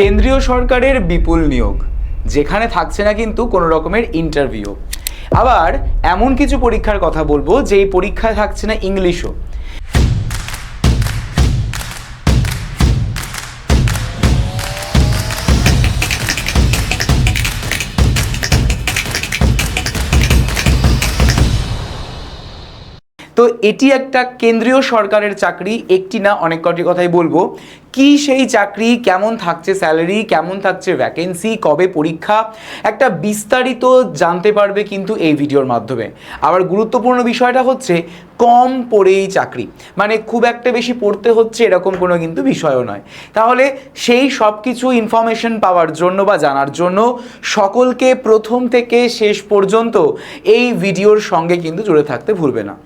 কেন্দ্রীয় সরকারের বিপুল নিয়োগ, যেখানে থাকছে না কিন্তু কোনো রকমের ইন্টারভিউ। আবার এমন কিছু পরীক্ষার কথা বলবো যেই পরীক্ষায় থাকছে না ইংলিশও। তো এটি একটা কেন্দ্রীয় সরকারের চাকরি, একটি না অনেক কটি কথাই বলবো। কি সেই চাকরি, কেমন থাকছে স্যালারি, কেমন থাকছে ভ্যাকেন্সি, কবে পরীক্ষা, একটা বিস্তারিত জানতে পারবে কিন্তু এই ভিডিওর মাধ্যমে। আবার গুরুত্বপূর্ণ বিষয়টা হচ্ছে কম পড়েই চাকরি, মানে খুব একটা বেশি পড়তে হচ্ছে এরকম কোনো কিন্তু বিষয়ও নয়। তাহলে সেই সব কিছু ইনফরমেশন পাওয়ার জন্য বা জানার জন্য সকলকে প্রথম থেকে শেষ পর্যন্ত এই ভিডিওর সঙ্গে কিন্তু জুড়ে থাকতে ভুলবে না।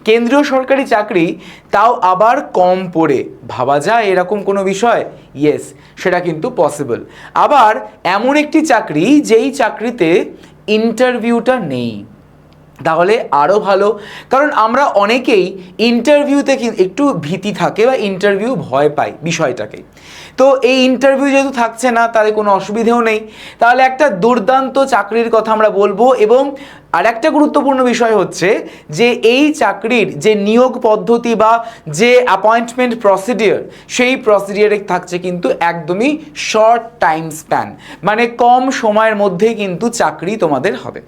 কেন্দ্রীয় সরকারি চাকরি, তাও আবার কম পড়ে, ভাবা যায় এরকম কোনো বিষয়? ইয়েস, সেটা কিন্তু পসিবল। আবার এমন একটি চাকরি যেই চাকরিতে ইন্টারভিউটা নেই, তাহলে আরও ভালো। কারণ আমরা অনেকেই ইন্টারভিউতে একটু ভীতি থাকে বা ইন্টারভিউ ভয় পাই বিষয়টাকে। তো এই ইন্টারভিউ যেহেতু থাকছে না, তাহলে কোনো অসুবিধেও নেই। তাহলে একটা দুর্দান্ত চাকরির কথা আমরা বলবো। এবং আর একটা গুরুত্বপূর্ণ বিষয় হচ্ছে যে এই চাকরির যে নিয়োগ পদ্ধতি বা যে অ্যাপয়েন্টমেন্ট প্রসিডিওর, সেই প্রসিডিওরে থাকছে কিন্তু একদমই শর্ট টাইম স্প্যান, মানে কম সময়ের মধ্যেই কিন্তু চাকরি তোমাদের হবে।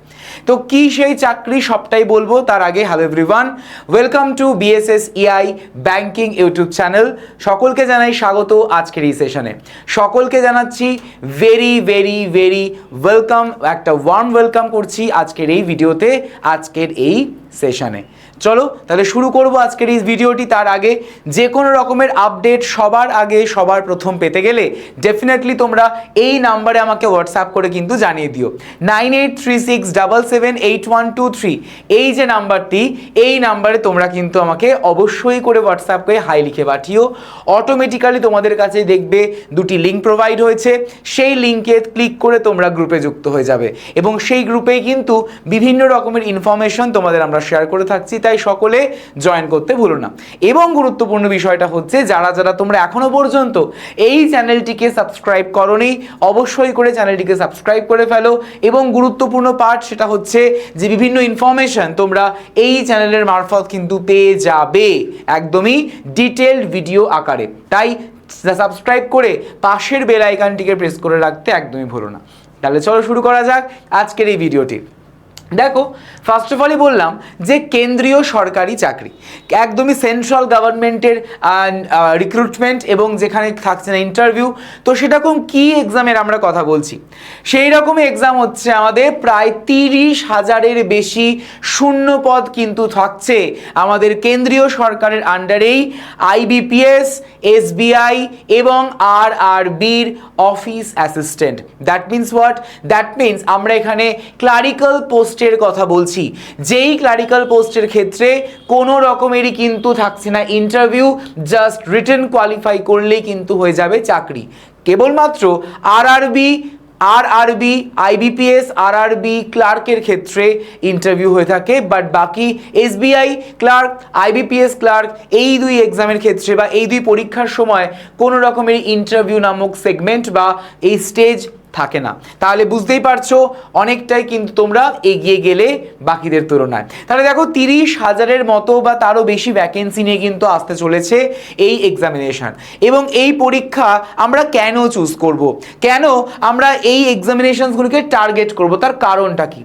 তো কি সেই চাকরি সবটাই বলবো। তার আগে hello everyone, welcome to BSS EI banking YouTube channel. সকলকে জানাই স্বাগত আজকের এই সেশনে। সকলকে জানাচ্ছি ভেরি ভেরি ভেরি ওয়েলকাম, একটা ওয়ার্ম ওয়েলকাম করছি আজকের এই ভিডিওতে, আজকের এই সেশনে। চলো তাহলে শুরু করব আজকের এই ভিডিওটি। তার আগে যে কোনো রকমের আপডেট সবার আগে সবার প্রথম পেতে গেলে ডেফিনেটলি তোমরা এই নাম্বারে আমাকে হোয়াটসঅ্যাপ করে কিন্তু জানিয়ে দিও, 9836778123। এই যে নাম্বারটি, এই নাম্বারে তোমরা কিন্তু আমাকে অবশ্যই করে হোয়াটসঅ্যাপ করে হাই লিখে পাঠিও। অটোমেটিক্যালি তোমাদের কাছে দেখবে দুটি লিঙ্ক প্রোভাইড হয়েছে, সেই লিঙ্কে ক্লিক করে তোমরা গ্রুপে যুক্ত হয়ে যাবে এবং সেই গ্রুপেই কিন্তু বিভিন্ন রকমের ইনফরমেশন তোমাদের আমরা শেয়ার করে থাকছি, তাই সকলে জয়েন করতে ভুলো না। এবং গুরুত্বপূর্ণ বিষয়টা হচ্ছে যারা যারা তোমরা এখনো পর্যন্ত এই চ্যানেলটিকে সাবস্ক্রাইব করোনি, অবশ্যই করে চ্যানেলটিকে সাবস্ক্রাইব করে ফেলো। এবং গুরুত্বপূর্ণ পার্ট সেটা হচ্ছে যে বিভিন্ন ইনফরমেশন তোমরা এই চ্যানেলের মারফত কিন্তু পেয়ে যাবে একদমই ডিটেলড ভিডিও আকারে, তাই সাবস্ক্রাইব করে পাশের বেল আইকনটিকে প্রেস করে রাখতে একদমই ভুলো না। তাহলে চলো শুরু করা যাক আজকের এই ভিডিওটি। দেখো, ফার্স্ট অফ অলই বললাম যে কেন্দ্রীয় সরকারি চাকরি, একদমই সেন্ট্রাল গভর্নমেন্টের রিক্রুটমেন্ট এবং যেখানে থাকছে না ইন্টারভিউ। তো সেরকম কি এক্সামের আমরা কথা বলছি? সেই রকমই এক্সাম হচ্ছে আমাদের প্রায় 30,000-এর বেশি শূন্য পদ কিন্তু থাকছে আমাদের কেন্দ্রীয় সরকারের আন্ডারেই আইবিপিএস, এসবিআই এবং আরআরবির office assistant. That means what? That means আমরা এখানে ক্লারিক্যাল পোস্টের কথা বলছি, যেই ক্লারিক্যাল পোস্টের ক্ষেত্রে কোনো রকমেরই কিন্তু থাকছে না ইন্টারভিউ, জাস্ট রিটেন কোয়ালিফাই করলেই কিন্তু হয়ে যাবে চাকরি। কেবলমাত্র আরআরবি, আইবিপিএস, আরআরবি ক্লার্কের ক্ষেত্রে ইন্টারভিউ হয়ে থাকে, বাট বাকি এসবিআই ক্লার্ক, আইবিপিএস ক্লার্ক, এই দুই এক্সামের ক্ষেত্রে বা এই দুই পরীক্ষার সময় কোনো রকমের ইন্টারভিউ নামক সেগমেন্ট বা এই স্টেজ থাকে না। তাহলে বুঝতেই পারছো অনেকটাই কিন্তু তোমরা এগিয়ে গেলে বাকিদের তুলনায়। তাহলে দেখো 30,000-এর মতো বা তারও বেশি ভ্যাকেন্সি নিয়ে কিন্তু আসতে চলেছে এই এক্সামিনেশন। এবং এই পরীক্ষা আমরা কেন চুজ করব, কেন আমরা এই এক্সামিনেশনগুলোকে টার্গেট করব, তার কারণটা কি?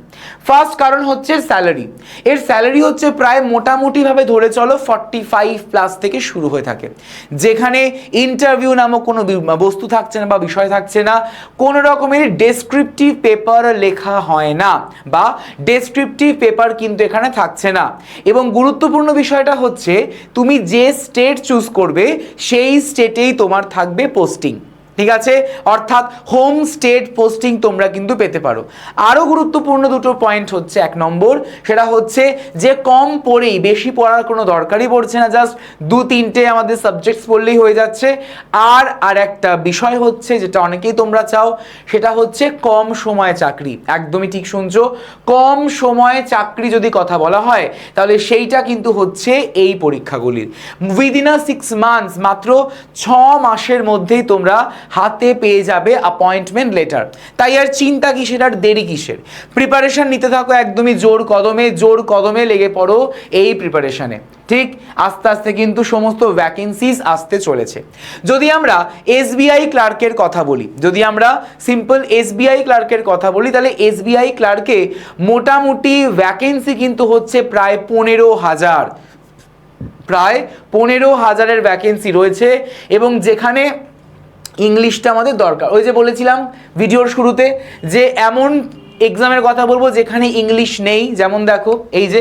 ফার্স্ট কারণ হচ্ছে স্যালারি। এর স্যালারি হচ্ছে প্রায় মোটামুটিভাবে ধরে চলো 45+ থেকে শুরু হয়ে থাকে, যেখানে ইন্টারভিউ নামক কোনো বস্তু থাকছে না বা বিষয় থাকছে না, কোনো রকমের ডেসক্রিপটিভ পেপার লেখা হয় না বা ডেসক্রিপটিভ পেপার কিন্তু এখানে থাকছে না। এবং গুরুত্বপূর্ণ বিষয়টা হচ্ছে তুমি যে স্টেট চুজ করবে সেই স্টেটেই তোমার থাকবে পোস্টিং, ঠিক আছে? অর্থাৎ হোম স্টেট পোস্টিং তোমরা কিন্তু পেতে পারো। আরও গুরুত্বপূর্ণ দুটো পয়েন্ট হচ্ছে, এক নম্বর সেটা হচ্ছে যে কম পড়েই, বেশি পড়ার কোনো দরকারই পড়ছে না, জাস্ট 2-3টে আমাদের সাবজেক্টস পড়লেই হয়ে যাচ্ছে। আর একটা বিষয় হচ্ছে যেটা অনেকেই তোমরা চাও, সেটা হচ্ছে কম সময়ে চাকরি। একদমই ঠিক শুনছো, কম সময়ে চাকরি যদি কথা বলা হয় তাহলে সেইটা কিন্তু হচ্ছে এই পরীক্ষাগুলির। উইদিন 6 মান্থস, মাত্র 6 মাসের মধ্যেই তোমরা হাতে পেয়ে যাবে অ্যাপয়েন্টমেন্ট লেটার। তাই আর চিন্তা কিসের, আর দেরি কিসের, প্রিপারেশন নিতে থাকো একদমই জোর কদমে লেগে পড়ো এই প্রিপারেশনে। ঠিক আস্তে আস্তে কিন্তু সমস্ত ভ্যাকেন্সিজ আসতে চলেছে। যদি আমরা এসবিআই ক্লার্কের কথা বলি, যদি আমরা সিম্পল এসবিআই ক্লার্কের কথা বলি, তাহলে এসবিআই ক্লার্কে মোটামুটি ভ্যাকেন্সি কিন্তু হচ্ছে প্রায় 15,000 ভ্যাকেন্সি রয়েছে, এবং যেখানে ইংলিশটা আমাদের দরকার। ওই যে বলেছিলাম ভিডিওর শুরুতে যে এমন এক্সামের কথা বলবো যেখানে ইংলিশ নেই, যেমন দেখো এই যে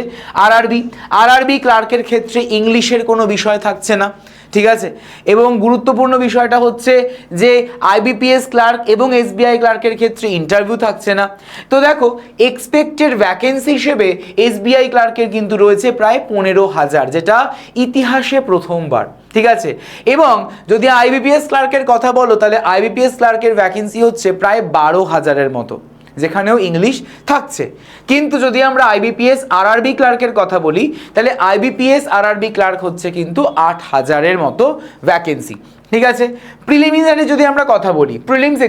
আরআরবি ক্লার্কের ক্ষেত্রে ইংলিশের কোনো বিষয় থাকছে না, ঠিক আছে। এবং গুরুত্বপূর্ণ বিষয়টা হচ্ছে যে আইবিপিএস ক্লার্ক এবং এসবিআই ক্লার্কের ক্ষেত্রে ইন্টারভিউ থাকছে না। তো দেখো এক্সপেক্টেড ভ্যাকেন্সি হিসেবে এসবিআই ক্লার্কের কিন্তু রয়েছে প্রায় 15,000, যেটা ইতিহাসে প্রথমবার, ঠিক আছে। এবং যদি আইবিপিএস ক্লার্কের কথা বলো, তাহলে আইবিপিএস ক্লার্কের ভ্যাকেন্সি হচ্ছে প্রায় 12,000-এর মতো, যেখানেও ইংলিশ থাকছে। কিন্তু যদি আমরা আইবিপিএস আরআরবি ক্লার্কের কথা বলি, তাহলে আইবিপিএস আরআরবি ক্লার্ক হচ্ছে কিন্তু 8,000-এর মতো ভ্যাকেন্সি, ঠিক আছে। প্রিলিমিনারি যদি আমরা কথা বলি, প্রিলিমস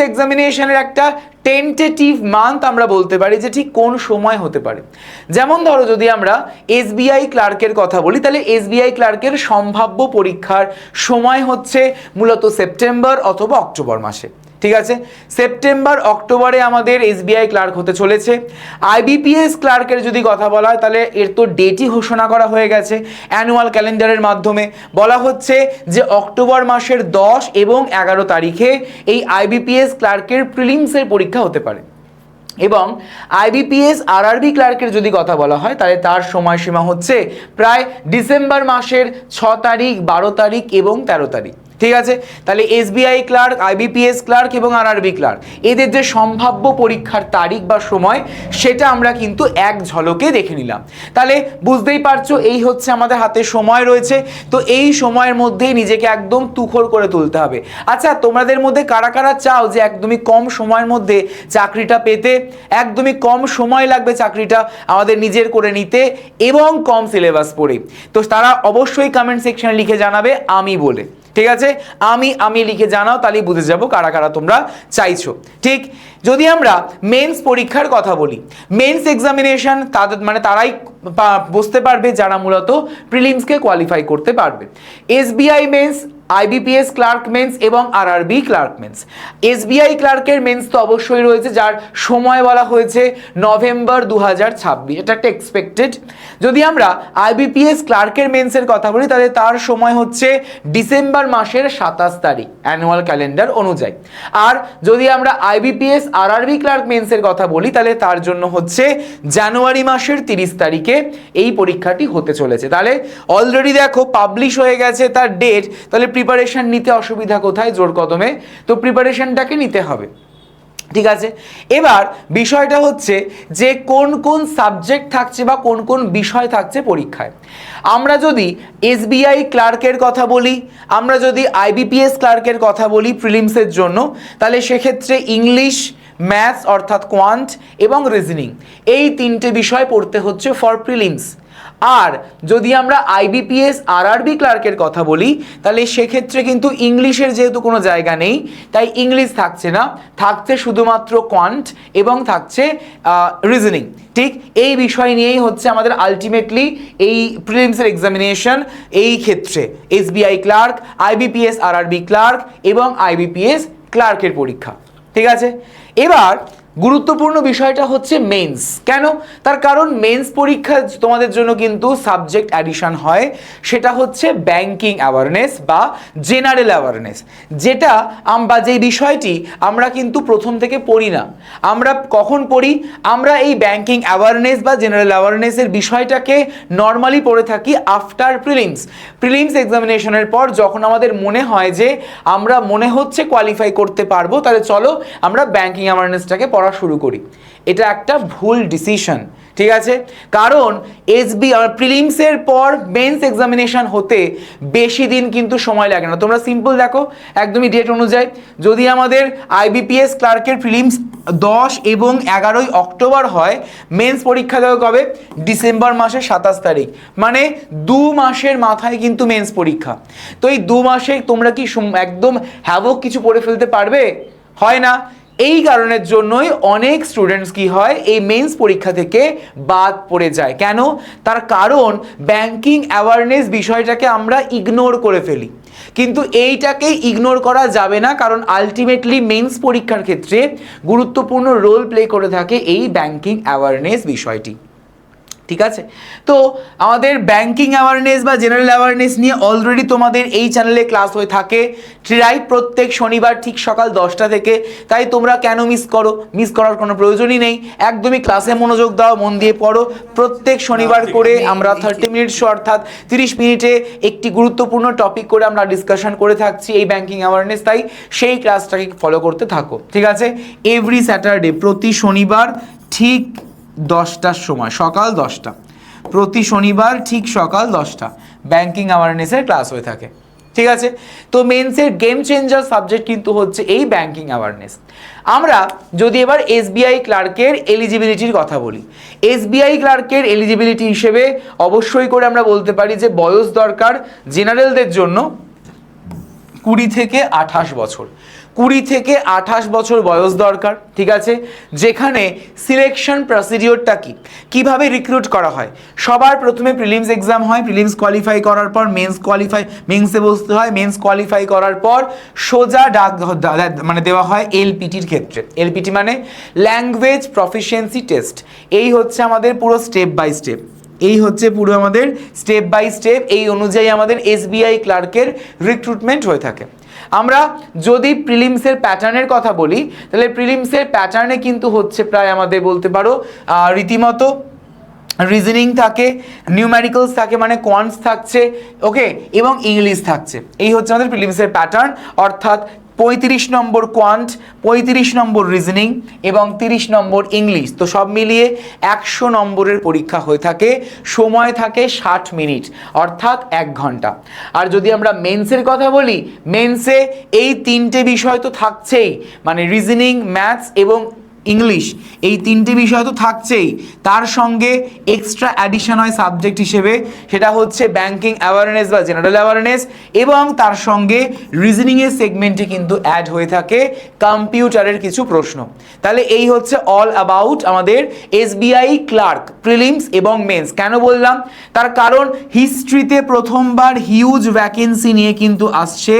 এক্সামিনেশনের একটা টেন্টেটিভ মান্থ আমরা বলতে পারি যে ঠিক কোন সময় হতে পারে। যেমন ধরো যদি আমরা এসবিআই ক্লার্কের কথা বলি, তাহলে এসবিআই ক্লার্কের সম্ভাব্য পরীক্ষার সময় হচ্ছে মূলত সেপ্টেম্বর অথবা অক্টোবর মাসে, ঠিক আছে। সেপ্টেম্বর অক্টোবরে আমাদের এসবিআই ক্লার্ক হতে চলেছে। আইবিপিএস ক্লার্কের যদি কথা বলা হয়, তাহলে এর তো ডেটই ঘোষণা করা হয়ে গেছে অ্যানুয়াল ক্যালেন্ডারের মাধ্যমে। বলা হচ্ছে যে অক্টোবর মাসের 10 এবং 11 তারিখে এই আইবিপিএস ক্লার্কের প্রিলিমসের পরীক্ষা হতে পারে। এবং আইবিপিএস আরআরবি ক্লার্কের যদি কথা বলা হয়, তাহলে তার সময়সীমা হচ্ছে প্রায় ডিসেম্বর মাসের 6 তারিখ, 12 তারিখ এবং 13 তারিখ, ঠিক আছে। তাহলে এসবিআই ক্লার্ক, আইবিপিএস ক্লার্ক এবং আরআরবি ক্লার্ক এদের যে সম্ভাব্য পরীক্ষার তারিখ বা সময়, সেটা আমরা কিন্তু এক ঝলকে দেখে নিলাম। তাহলে বুঝতেই পারছো এই হচ্ছে আমাদের হাতে সময় রয়েছে। তো এই সময়ের মধ্যেই নিজেকে একদম তুখর করে তুলতে হবে। আচ্ছা, তোমাদের মধ্যে কারা কারা চাও যে একদমই কম সময়ের মধ্যে চাকরিটা পেতে, একদমই কম সময় লাগবে চাকরিটা আমাদের নিজের করে নিতে এবং কম সিলেবাস পড়ে? তো তারা অবশ্যই কমেন্ট সেকশনে লিখে জানাবে আমি বলে, ঠিক আছে। আমি লিখে জানাও, তাহলেই বুঝে যাবো কারা কারা তোমরা চাইছো। ঠিক যদি আমরা মেন্স পরীক্ষার কথা বলি, মেন্স এক্সামিনেশন তাদের মানে তারাই বুঝতে পারবে যারা মূলত প্রিলিমসকে কোয়ালিফাই করতে পারবে। SBI mains, IBPS clerk mains এবং আরআরবি ক্লার্ক মেন্স। এসবিআই ক্লার্কের মেন্স তো অবশ্যই রয়েছে, যার সময় বলা হয়েছে নভেম্বর 2026, এটা একটা এক্সপেক্টেড। যদি আমরা আইবিপিএস ক্লার্কের মেন্সের কথা বলি, তাহলে তার সময় হচ্ছে ডিসেম্বর মাসের 27 তারিখ অ্যানুয়াল ক্যালেন্ডার অনুযায়ী। আর যদি আমরা আইবিপিএস আরআরবি ক্লার্ক মেন্সের কথা বলি, তাহলে তার জন্য হচ্ছে জানুয়ারি মাসের 30 তারিখে এই পরীক্ষাটি হতে চলেছে। তাহলে অলরেডি দেখো পাবলিশ হয়ে গেছে তার ডেট। তাহলে প্রিপারেশন নিতে অসুবিধা কোথায়? জোর কদমে তো প্রিপারেশনটাকে নিতে হবে, ঠিক আছে। এবার বিষয়টা হচ্ছে যে কোন কোন সাবজেক্ট থাকছে বা কোন কোন বিষয় থাকছে পরীক্ষায়। আমরা যদি এসবিআই ক্লার্কের কথা বলি, আমরা যদি আইবিপিএস ক্লার্কের কথা বলি প্রিলিমসের জন্য, তাহলে সেক্ষেত্রে ইংলিশ, ম্যাথস অর্থাৎ কোয়ান্ট এবং রিজনিং, এই তিনটে বিষয় পড়তে হচ্ছে ফর প্রিলিমস। আর যদি আমরা আইবিপিএস আরআরবি ক্লার্কের কথা বলি, তাহলে সেক্ষেত্রে কিন্তু ইংলিশের যেহেতু কোনো জায়গা নেই, তাই ইংলিশ থাকছে না, থাকছে শুধুমাত্র কোয়ান্ট এবং থাকছে রিজনিং। ঠিক এই বিষয় নিয়েই হচ্ছে আমাদের আলটিমেটলি এই প্রিলিমসের এক্সামিনেশন, এই ক্ষেত্রে SBI clerk, IBPS RRB clerk এবং আইবিপিএস ক্লার্কের পরীক্ষা, ঠিক আছে। এবার গুরুত্বপূর্ণ বিষয়টা হচ্ছে মেন্স। কেন? তার কারণ মেন্স পরীক্ষা তোমাদের জন্য কিন্তু সাবজেক্ট অ্যাডিশন হয়, সেটা হচ্ছে ব্যাংকিং অ্যাওয়ারনেস বা জেনারেল অ্যাওয়ারনেস, যেটা বা যেই বিষয়টি আমরা কিন্তু প্রথম থেকে পড়ি না। আমরা কখন পড়ি? আমরা এই ব্যাংকিং অ্যাওয়ারনেস বা জেনারেল অ্যাওয়ারনেসের বিষয়টাকে নর্মালি পড়ে থাকি আফটার প্রিলিমস এক্সামিনেশনের পর, যখন আমাদের মনে হয় যে আমরা মনে হচ্ছে কোয়ালিফাই করতে পারবো, তাহলে চলো আমরা ব্যাংকিং অ্যাওয়ারনেসটাকে পড়া শুরু করি। এটা একটা ভুল ডিসিশন, ঠিক আছে। কারণ প্রিলিমসের পর মেন্স এক্সামিনেশন হতে বেশি দিন কিন্তু সময় লাগে না। তোমরা সিম্পল দেখো একদমই ডেট অনুযায়ী, যদি আমাদের আইবিপিএস ক্লার্কের প্রিলিমস 10 এবং 11ই অক্টোবর হয়, মেন্স পরীক্ষা দেওয়া কবে? ডিসেম্বর মাসের 27 তারিখ, মানে 2 মাসের মাথায় কিন্তু মেন্স পরীক্ষা। তো এই 2 মাসে তোমরা কি একদম হ্যাভক কিছু পড়ে ফেলতে পারবে? হয় না। এই কারণের জন্যই অনেক স্টুডেন্টস কি হয়, এই মেন্স পরীক্ষা থেকে বাদ পড়ে যায়। কেন? তার কারণ ব্যাংকিং অ্যাওয়ারনেস বিষয়টাকে আমরা ইগনোর করে ফেলি, কিন্তু এইটাকে ইগনোর করা যাবে না, কারণ আলটিমেটলি মেন্স পরীক্ষার ক্ষেত্রে গুরুত্বপূর্ণ রোল প্লে করে থাকে এই ব্যাংকিং অ্যাওয়ারনেস বিষয়টি। ঠিক আছে, তো আমাদের ব্যাংকিং অ্যাওয়ারনেস বা জেনারেল অ্যাওয়ারনেস নিয়ে অলরেডি তোমাদের এই চ্যানেলে ক্লাস হয়ে থাকে, রাইট? প্রত্যেক শনিবার ঠিক সকাল 10টা থেকে। তাই তোমরা কেন মিস করো? মিস করার কোনো প্রয়োজনই নেই, একদমই ক্লাসে মনোযোগ দাও, মন দিয়ে পড়ো। প্রত্যেক শনিবার করে আমরা 30 মিনিট শো, অর্থাৎ 30 মিনিটে একটি গুরুত্বপূর্ণ টপিক করে আমরা ডিসকাশন করে থাকছি এই ব্যাংকিং অ্যাওয়ারনেস। তাই সেই ক্লাসটাকে ফলো করতে থাকো, ঠিক আছে? এভরি স্যাটারডে, প্রতি শনিবার ঠিক 10টার সময়, সকাল 10টা, প্রতি শনিবার ঠিক সকাল 10টা ব্যাংকিং অ্যাওয়ারনেসের ক্লাস হয়ে থাকে, ঠিক আছে? তো মেন্সের গেম চেঞ্জার সাবজেক্ট কিন্তু হচ্ছে এই ব্যাংকিং অ্যাওয়ারনেস। আমরা যদি এবার এসবিআই ক্লার্কের এলিজিবিলিটির কথা বলি, এসবিআই ক্লার্কের এলিজিবিলিটি হিসেবে অবশ্যই করে আমরা বলতে পারি যে বয়স দরকার জেনারেলদের জন্য 20 থেকে 28 বছর, 20 থেকে 28 বছর বয়স দরকার, ঠিক আছে? যেখানে সিলেকশন প্রসিডিওরটা কি, কিভাবে রিক্রুট করা হয়? সবার প্রথমে প্রিলিমস এক্সাম হয়, প্রিলিমস কোয়ালিফাই করার পর মেন্সে বসতে হয়, মেন্স কোয়ালিফাই করার পর সোজা মানে দেওয়া হয় এলপিটির ক্ষেত্রে। এলপিটি মানে ল্যাঙ্গুয়েজ প্রফিসিয়েন্সি টেস্ট। এই হচ্ছে আমাদের পুরো স্টেপ বাই স্টেপ, এই হচ্ছে পুরো আমাদের স্টেপ বাই স্টেপ, এই অনুযায়ী আমাদের এসবিআই ক্লার্কের রিক্রুটমেন্ট হয়ে থাকে। আমরা যদি প্রিলিমসের প্যাটার্নের কথা বলি, তাহলে প্রিলিমসের প্যাটার্নে কিন্তু হচ্ছে প্রায় আমাদের বলতে পারো রীতিমতো রিজনিং থাকে, নিউমেরিক্যালস থাকে মানে কোয়ান্টস থাকছে, ওকে, এবং ইংলিশ থাকছে। এই হচ্ছে আমাদের প্রিলিমসের প্যাটার্ন, অর্থাৎ 35 নম্বর কোয়ান্ট, 35 নম্বর রিজনিং এবং 30 নম্বর ইংলিশ। তো সব মিলিয়ে 100 নম্বরের পরীক্ষা হয়ে থাকে, সময় থাকে 60 মিনিট, অর্থাৎ 1 ঘন্টা। আর যদি আমরা মেন্সের কথা বলি, মেন্সে এই 3টে বিষয় তো থাকছেই, মানে রিজনিং, ম্যাথস এবং ইংলিশ, এই 3টে বিষয় তো থাকছেই, তার সঙ্গে এক্সট্রা অ্যাডিশন হয় সাবজেক্ট হিসেবে, সেটা হচ্ছে ব্যাংকিং অ্যাওয়ারনেস বা জেনারেল অ্যাওয়ারনেস, এবং তার সঙ্গে রিজনিংয়ের সেগমেন্টে কিন্তু অ্যাড হয়ে থাকে কম্পিউটারের কিছু প্রশ্ন। তাহলে এই হচ্ছে অল অ্যাবাউট আমাদের এসবিআই ক্লার্ক প্রিলিমস এবং মেন্স। কেন বললাম? তার কারণ হিস্ট্রিতে প্রথমবার হিউজ ভ্যাকেন্সি নিয়ে কিন্তু আসছে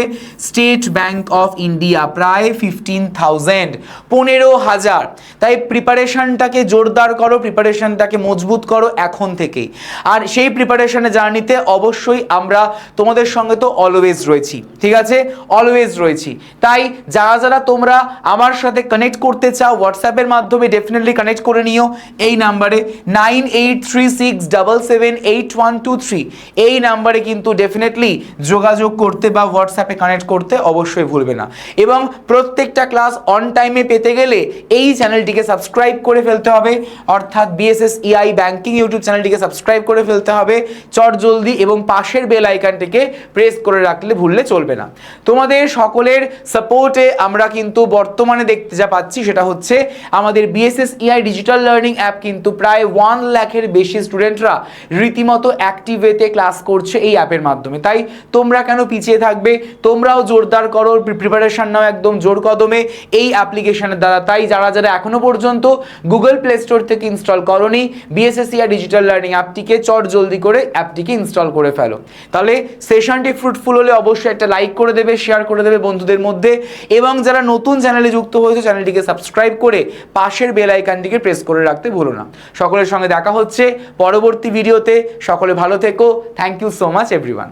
স্টেট ব্যাংক অফ ইন্ডিয়া, প্রায় 15,000, 15,000। তাই প্রিপারেশনটাকে জোরদার করো, প্রিপারেশনটাকে মজবুত করো এখন থেকেই। আর সেই প্রিপারেশনে জার্নিতে অবশ্যই আমরা তোমাদের সঙ্গে তো অলওয়েজ রয়েছি, ঠিক আছে? অলওয়েজ রয়েছি। তাই যারা যারা তোমরা আমার সাথে কানেক্ট করতে চাও হোয়াটসঅ্যাপের মাধ্যমে ডেফিনেটলি কানেক্ট করে নিও এই নাম্বারে 9836778123, এই নাম্বারে কিন্তু ডেফিনেটলি যোগাযোগ করতে বা হোয়াটসঅ্যাপে কানেক্ট করতে অবশ্যই ভুলবে না। এবং প্রত্যেকটা ক্লাস অন টাইমে পেতে গেলে এই চ্যানেলটিকে সাবস্ক্রাইব করে ফেলতে হবে, অর্থাৎ বিএসএসইআই ব্যাংকিং ইউটিউব চ্যানেলটিকে সাবস্ক্রাইব করে ফেলতে হবে চট জলদি, এবং পাশের বেল আইকনটিকে প্রেস করে রাখলে ভুললে চলবে না। তোমাদের সকলের সাপোর্টে আমরা কিন্তু বর্তমানে দেখতে যা পাচ্ছি সেটা হচ্ছে আমাদের বিএসএসইআই ডিজিটাল লার্নিং অ্যাপ কিন্তু প্রায় 1 লাখের বেশি স্টুডেন্টরা রীতিমতো অ্যাক্টিভেতে ক্লাস করছে এই অ্যাপের মাধ্যমে। তাই তোমরা কেন পিছিয়ে থাকবে? তোমরাও জোরদার করো, প্রিপারেশন নাও একদম জোর কদমে এই অ্যাপ্লিকেশনের দ্বারা। তাই যারা যারা এখনো পর্যন্ত গুগল প্লে স্টোর থেকে ইনস্টল করোনি বিএসএসইআই ডিজিটাল লার্নিং অ্যাপটিকে, চট জলদি করে অ্যাপটিকে ইনস্টল করে ফেলো। তাহলে সেশনটি ফ্রুটফুল হলে অবশ্যই একটা লাইক করে দেবে, শেয়ার করে দেবে বন্ধুদের মধ্যে, এবং যারা নতুন চ্যানেলে যুক্ত হয়েছে চ্যানেলটিকে সাবস্ক্রাইব করে পাশের বেল আইকনটিকে প্রেস করে রাখতে ভুলো না। সকলের সঙ্গে দেখা হচ্ছে পরবর্তী ভিডিওতে, সকলে ভালো থেকো। Thank you so much everyone.